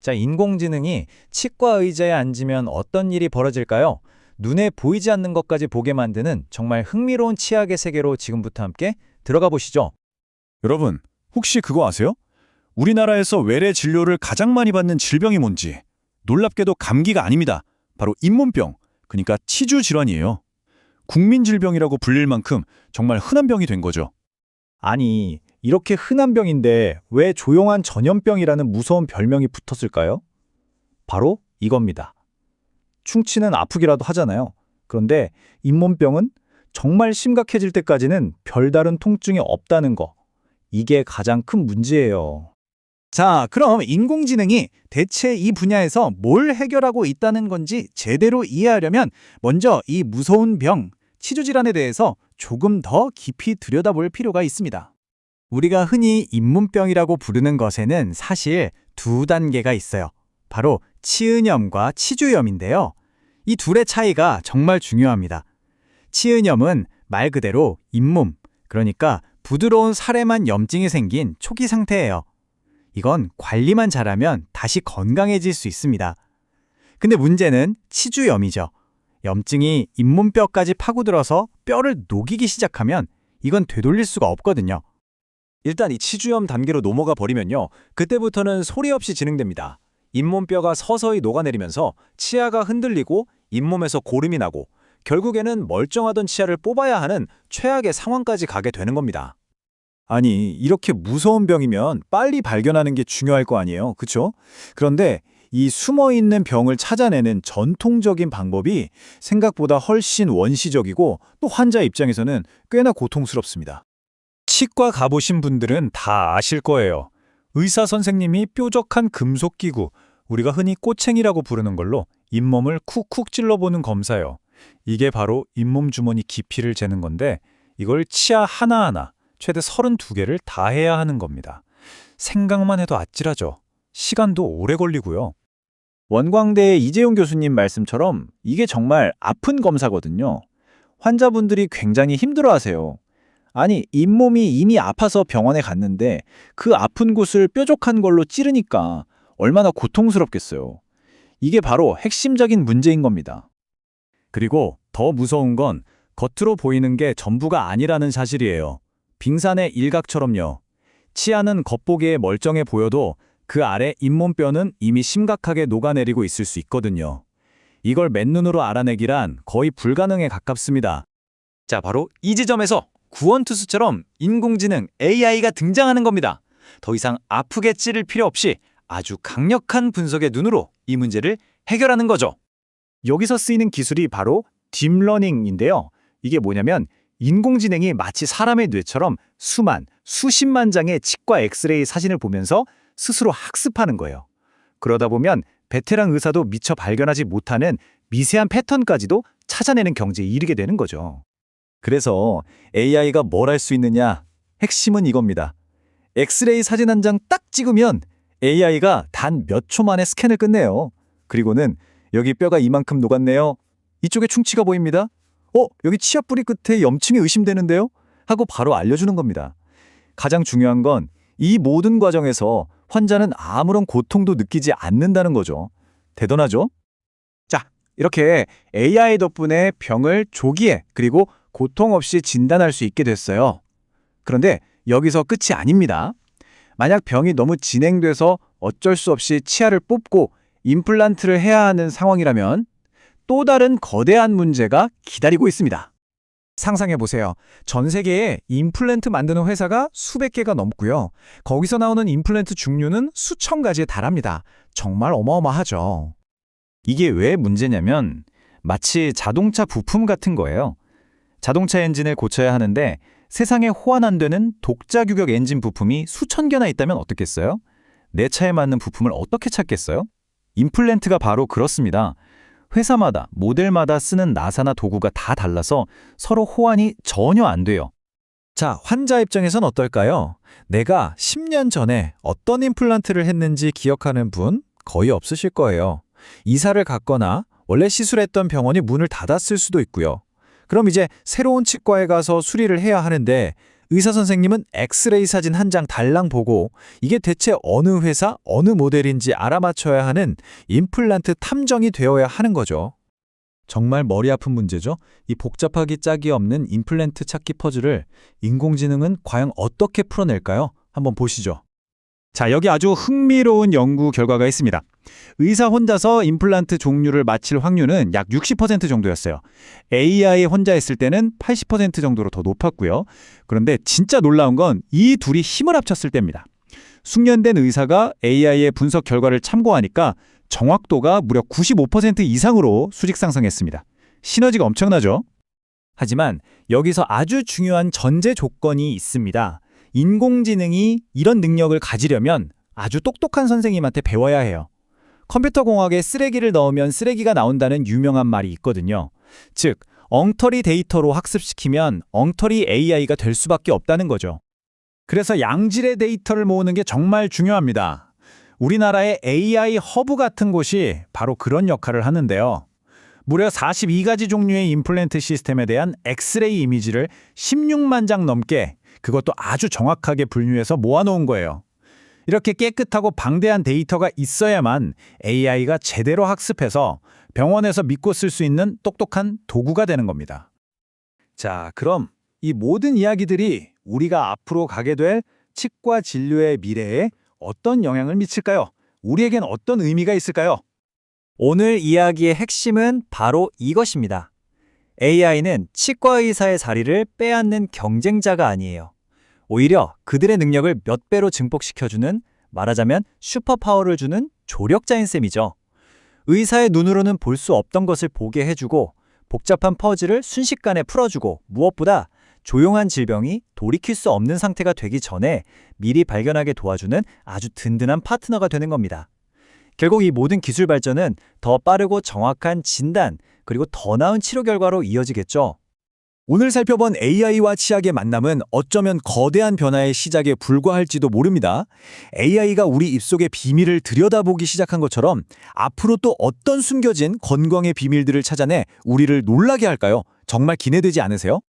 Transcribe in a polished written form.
자, 인공지능이 치과 의자에 앉으면 어떤 일이 벌어질까요? 눈에 보이지 않는 것까지 보게 만드는 정말 흥미로운 치약의 세계로 지금부터 함께 들어가 보시죠. 여러분, 혹시 그거 아세요? 우리나라에서 외래 진료를 가장 많이 받는 질병이 뭔지. 놀랍게도 감기가 아닙니다. 바로 잇몸병, 그러니까 치주 질환이에요. 국민 질병이라고 불릴 만큼 정말 흔한 병이 된 거죠. 아니, 이렇게 흔한 병인데 왜 조용한 전염병이라는 무서운 별명이 붙었을까요? 바로 이겁니다. 충치는 아프기라도 하잖아요. 그런데 잇몸병은 정말 심각해질 때까지는 별다른 통증이 없다는 거. 이게 가장 큰 문제예요. 자, 그럼 인공지능이 대체 이 분야에서 뭘 해결하고 있다는 건지 제대로 이해하려면 먼저 이 무서운 병, 치주질환에 대해서 조금 더 깊이 들여다볼 필요가 있습니다. 우리가 흔히 잇몸병이라고 부르는 것에는 사실 두 단계가 있어요. 바로 치은염과 치주염인데요. 이 둘의 차이가 정말 중요합니다. 치은염은 말 그대로 잇몸, 그러니까 부드러운 살에만 염증이 생긴 초기 상태예요. 이건 관리만 잘하면 다시 건강해질 수 있습니다. 근데 문제는 치주염이죠. 염증이 잇몸뼈까지 파고들어서 뼈를 녹이기 시작하면 이건 되돌릴 수가 없거든요. 일단 이 치주염 단계로 넘어가 버리면요. 그때부터는 소리 없이 진행됩니다. 잇몸뼈가 서서히 녹아내리면서 치아가 흔들리고 잇몸에서 고름이 나고 결국에는 멀쩡하던 치아를 뽑아야 하는 최악의 상황까지 가게 되는 겁니다. 아니, 이렇게 무서운 병이면 빨리 발견하는 게 중요할 거 아니에요. 그렇죠? 그런데 이 숨어있는 병을 찾아내는 전통적인 방법이 생각보다 훨씬 원시적이고 또 환자 입장에서는 꽤나 고통스럽습니다. 치과 가보신 분들은 다 아실 거예요. 의사 선생님이 뾰족한 금속 기구, 우리가 흔히 꼬챙이라고 부르는 걸로 잇몸을 쿡쿡 찔러보는 검사요. 이게 바로 잇몸 주머니 깊이를 재는 건데 이걸 치아 하나하나 최대 32개를 다 해야 하는 겁니다. 생각만 해도 아찔하죠. 시간도 오래 걸리고요. 원광대의 이재용 교수님 말씀처럼 이게 정말 아픈 검사거든요. 환자분들이 굉장히 힘들어하세요. 아니, 잇몸이 이미 아파서 병원에 갔는데 그 아픈 곳을 뾰족한 걸로 찌르니까 얼마나 고통스럽겠어요. 이게 바로 핵심적인 문제인 겁니다. 그리고 더 무서운 건 겉으로 보이는 게 전부가 아니라는 사실이에요. 빙산의 일각처럼요. 치아는 겉보기에 멀쩡해 보여도 그 아래 잇몸뼈는 이미 심각하게 녹아내리고 있을 수 있거든요. 이걸 맨눈으로 알아내기란 거의 불가능에 가깝습니다. 자, 바로 이 지점에서 구원투수처럼 인공지능 AI가 등장하는 겁니다. 더 이상 아프게 찌를 필요 없이 아주 강력한 분석의 눈으로 이 문제를 해결하는 거죠. 여기서 쓰이는 기술이 바로 딥러닝인데요. 이게 뭐냐면 인공지능이 마치 사람의 뇌처럼 수십만 장의 치과 엑스레이 사진을 보면서 스스로 학습하는 거예요. 그러다 보면 베테랑 의사도 미처 발견하지 못하는 미세한 패턴까지도 찾아내는 경지에 이르게 되는 거죠. 그래서 AI가 뭘 할 수 있느냐? 핵심은 이겁니다. 엑스레이 사진 한 장 딱 찍으면 AI가 단 몇 초 만에 스캔을 끝내요. 그리고는 여기 뼈가 이만큼 녹았네요. 이쪽에 충치가 보입니다. 여기 치아 뿌리 끝에 염증이 의심되는데요? 하고 바로 알려주는 겁니다. 가장 중요한 건 이 모든 과정에서 환자는 아무런 고통도 느끼지 않는다는 거죠. 대단하죠? 자, 이렇게 AI 덕분에 병을 조기에 그리고 고통 없이 진단할 수 있게 됐어요. 그런데 여기서 끝이 아닙니다. 만약 병이 너무 진행돼서 어쩔 수 없이 치아를 뽑고 임플란트를 해야 하는 상황이라면 또 다른 거대한 문제가 기다리고 있습니다. 상상해보세요. 전 세계에 임플란트 만드는 회사가 수백 개가 넘고요. 거기서 나오는 임플란트 종류는 수천 가지에 달합니다. 정말 어마어마하죠. 이게 왜 문제냐면 마치 자동차 부품 같은 거예요. 자동차 엔진을 고쳐야 하는데 세상에 호환 안 되는 독자 규격 엔진 부품이 수천 개나 있다면 어떻겠어요? 내 차에 맞는 부품을 어떻게 찾겠어요? 임플란트가 바로 그렇습니다. 회사마다, 모델마다 쓰는 나사나 도구가 다 달라서 서로 호환이 전혀 안 돼요. 자, 환자 입장에선 어떨까요? 내가 10년 전에 어떤 임플란트를 했는지 기억하는 분 거의 없으실 거예요. 이사를 갔거나 원래 시술했던 병원이 문을 닫았을 수도 있고요. 그럼 이제 새로운 치과에 가서 수리를 해야 하는데 의사 선생님은 엑스레이 사진 한 장 달랑 보고 이게 대체 어느 회사, 어느 모델인지 알아맞혀야 하는 임플란트 탐정이 되어야 하는 거죠. 정말 머리 아픈 문제죠. 이 복잡하기 짝이 없는 임플란트 찾기 퍼즐을 인공지능은 과연 어떻게 풀어낼까요? 한번 보시죠. 자, 여기 아주 흥미로운 연구 결과가 있습니다. 의사 혼자서 임플란트 종류를 맞힐 확률은 약 60% 정도였어요. AI 혼자 했을 때는 80% 정도로 더 높았고요. 그런데 진짜 놀라운 건 이 둘이 힘을 합쳤을 때입니다. 숙련된 의사가 AI의 분석 결과를 참고하니까 정확도가 무려 95% 이상으로 수직 상승했습니다. 시너지가 엄청나죠? 하지만 여기서 아주 중요한 전제 조건이 있습니다. 인공지능이 이런 능력을 가지려면 아주 똑똑한 선생님한테 배워야 해요. 컴퓨터 공학에 쓰레기를 넣으면 쓰레기가 나온다는 유명한 말이 있거든요. 즉, 엉터리 데이터로 학습시키면 엉터리 AI가 될 수밖에 없다는 거죠. 그래서 양질의 데이터를 모으는 게 정말 중요합니다. 우리나라의 AI 허브 같은 곳이 바로 그런 역할을 하는데요. 무려 42가지 종류의 임플란트 시스템에 대한 엑스레이 이미지를 16만 장 넘게, 그것도 아주 정확하게 분류해서 모아놓은 거예요. 이렇게 깨끗하고 방대한 데이터가 있어야만 AI가 제대로 학습해서 병원에서 믿고 쓸 수 있는 똑똑한 도구가 되는 겁니다. 자, 그럼 이 모든 이야기들이 우리가 앞으로 가게 될 치과 진료의 미래에 어떤 영향을 미칠까요? 우리에겐 어떤 의미가 있을까요? 오늘 이야기의 핵심은 바로 이것입니다. AI는 치과 의사의 자리를 빼앗는 경쟁자가 아니에요. 오히려 그들의 능력을 몇 배로 증폭시켜주는, 말하자면 슈퍼파워를 주는 조력자인 셈이죠. 의사의 눈으로는 볼 수 없던 것을 보게 해주고 복잡한 퍼즐을 순식간에 풀어주고 무엇보다 조용한 질병이 돌이킬 수 없는 상태가 되기 전에 미리 발견하게 도와주는 아주 든든한 파트너가 되는 겁니다. 결국 이 모든 기술 발전은 더 빠르고 정확한 진단, 그리고 더 나은 치료 결과로 이어지겠죠. 오늘 살펴본 AI와 치약의 만남은 어쩌면 거대한 변화의 시작에 불과할지도 모릅니다. AI가 우리 입속의 비밀을 들여다보기 시작한 것처럼 앞으로 또 어떤 숨겨진 건강의 비밀들을 찾아내 우리를 놀라게 할까요? 정말 기대되지 않으세요?